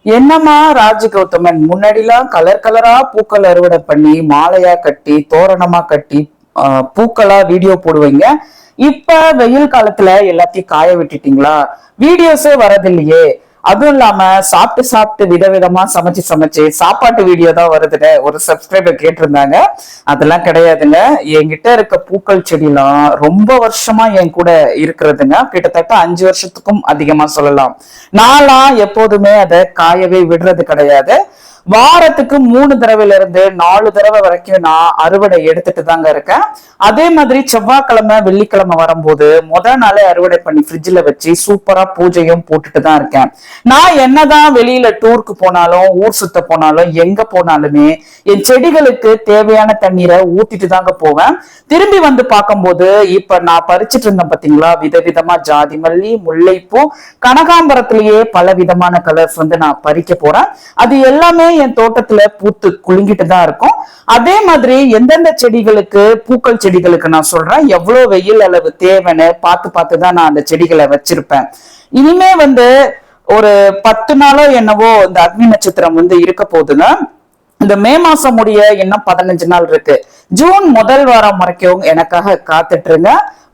என்னமா ராஜ் கௌதமன் முன்னாடிலாம் கலர் கலரா பூக்கள் அறுவடை பண்ணி மாலையா கட்டி தோரணமா கட்டி பூக்களா வீடியோ போடுவீங்க. இப்ப வெயில் காலத்துல எல்லாத்தையும் காய விட்டுட்டீங்களா? வீடியோஸே வரதில்லையே. அதுவும் இல்லாம சாப்பிட்டு சாப்பிட்டு விதவிதமா சமைச்சு சமைச்சு சாப்பாட்டு வீடியோ தான் வருதுங்க. ஒரு சப்ஸ்கிரைபர் கேட்டிருந்தாங்க. அதெல்லாம் கிடையாதுங்க. என்கிட்ட இருக்க பூக்கள் செடியெல்லாம் ரொம்ப வருஷமா என் கூட இருக்கிறதுங்க. கிட்டத்தட்ட 5 வருஷத்துக்கும் அதிகமா சொல்லலாம். நான்லாம் எப்போதுமே அதை காயவே விடுறது கிடையாது. வாரத்துக்கு 3 தடவைல இருந்து 4 தடவை வரைக்கும் நான் அறுவடை எடுத்துட்டு தாங்க இருக்கேன். அதே மாதிரி செவ்வாய்க்கிழமை வெள்ளிக்கிழமை வரும்போது நாளே அறுவடை பண்ணி ஃப்ரிட்ஜ்ல வச்சு சூப்பரா பூஜையும் போட்டுட்டு தான் இருக்கேன். நான் என்னதான் வெளியில டூருக்கு போனாலும் ஊர் சுத்த போனாலும் எங்க போனாலுமே என் செடிகளுக்கு தேவையான தண்ணீரை ஊத்திட்டு தாங்க போவேன். திரும்பி வந்து பார்க்கும்போது இப்ப நான் பறிச்சுட்டு இருந்தேன் பாத்தீங்களா, விதவிதமா ஜாதி மல்லி, முல்லைப்பூ, கனகாம்பரத்திலேயே பல விதமான கலர்ஸ் நான் பறிக்க போறேன். அது எல்லாமே என் தோட்டத்துல பூத்து குலுங்கிட்டு தான் இருக்கும். அதே மாதிரி எந்தெந்த செடிகளுக்கு, பூக்கள் செடிகளுக்கு நான் சொல்றேன் எவ்வளவு வெயில் அளவு தேவைன்னு பார்த்து தான் நான் அந்த செடிகளை வச்சிருப்பேன். இனிமே ஒரு 10 நாளோ என்னவோ இந்த அக்னி நட்சத்திரம் இருக்க போகுதுங்க. இந்த மே மாசம் முடிய இன்னும் 15 நாள் இருக்கு. ஜூன் முதல் வாரம் வரைக்கும் எனக்காக காத்துட்டுருங்க.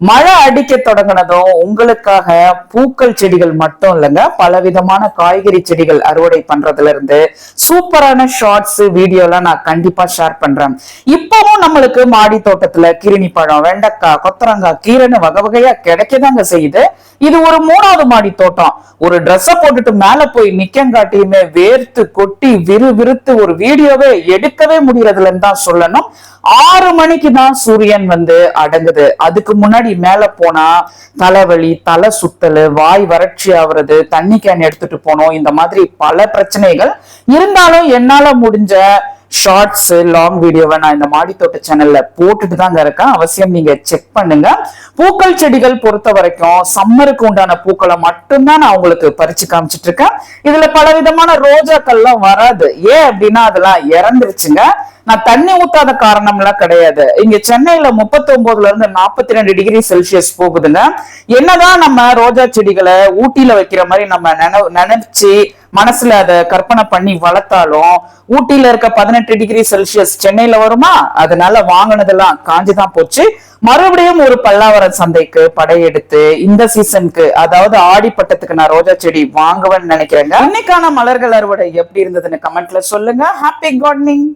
மழை அடிக்க தொடங்கினதும் உங்களுக்காக பூக்கள் செடிகள் மட்டும் இல்லைங்க, பலவிதமான காய்கறி செடிகள் அறுவடை பண்றதுல இருந்து சூப்பரான ஷார்ட்ஸ் வீடியோ எல்லாம் நான் கண்டிப்பா ஷேர் பண்றேன். இப்பவும் நம்மளுக்கு மாடி தோட்டத்துல கிருணி பழம், வெண்டைக்காய், கொத்தரங்காய், கீரைன்னு வகை வகையா கிடைக்கதாங்க செய்யுது. இது ஒரு 3வது மாடி தோட்டம். ஒரு ட்ரெஸ்ஸ போட்டுட்டு மேல போய் நிக்கங்காட்டியுமே வேர்த்து கொட்டி விறுவிறுத்து ஒரு வீடியோவே எடுக்கவே முடியறதுலன்னு தான் சொல்லணும். 6 மணிக்கு தான் சூரியன் அடங்குது. அதுக்கு முன்னாடி மேல போனா தலைவலி, தலை சுத்தல், வாய் வறட்சி ஆகுறது, தண்ணி கேன் எடுத்துட்டு போனோம், இந்த மாதிரி பல பிரச்சனைகள் இருந்தாலும் என்னால முடிஞ்ச ஷார்ட்ஸ், லாங் வீடியோவை நான் இந்த மாடித்தோட்ட சேனல்ல போட்டுட்டு தாங்க இருக்கேன். அவசியம் நீங்க செக் பண்ணுங்க. பூக்கள் செடிகள் பொறுத்த வரைக்கும் சம்மருக்கு உண்டான பூக்களை மட்டும்தான் நான் உங்களுக்கு பறிச்சு காமிச்சிட்டு இருக்கேன். இதுல பல விதமான ரோஜாக்கள்லாம் வராது. ஏன் அப்படின்னா அதெல்லாம் இறந்துருச்சுங்க. நான் தண்ணி ஊத்தாத காரணம் எல்லாம் கிடையாது. இங்க சென்னையில 39ல இருந்து 42 டிகிரி செல்சியஸ் போகுதுங்க. என்னதான் நம்ம ரோஜா செடிகளை ஊட்டியில வைக்கிற மாதிரி நம்ம நினைச்சு மனசுல அதை கற்பனை பண்ணி வளர்த்தாலும் ஊட்டியில இருக்க 18 டிகிரி செல்சியஸ் சென்னையில வருமா? அதனால வாங்கினதெல்லாம் காஞ்சுதான் போச்சு. மறுபடியும் ஒரு பல்லாவரம் சந்தைக்கு படையெடுத்து இந்த சீசனுக்கு, அதாவது ஆடிப்பட்டத்துக்கு நான் ரோஜா செடி வாங்குவேன்னு நினைக்கிறேங்க. இன்னைக்கான மலர்கள் அறுவடை எப்படி இருந்ததுன்னு கமெண்ட்ல சொல்லுங்க. Happy gardening.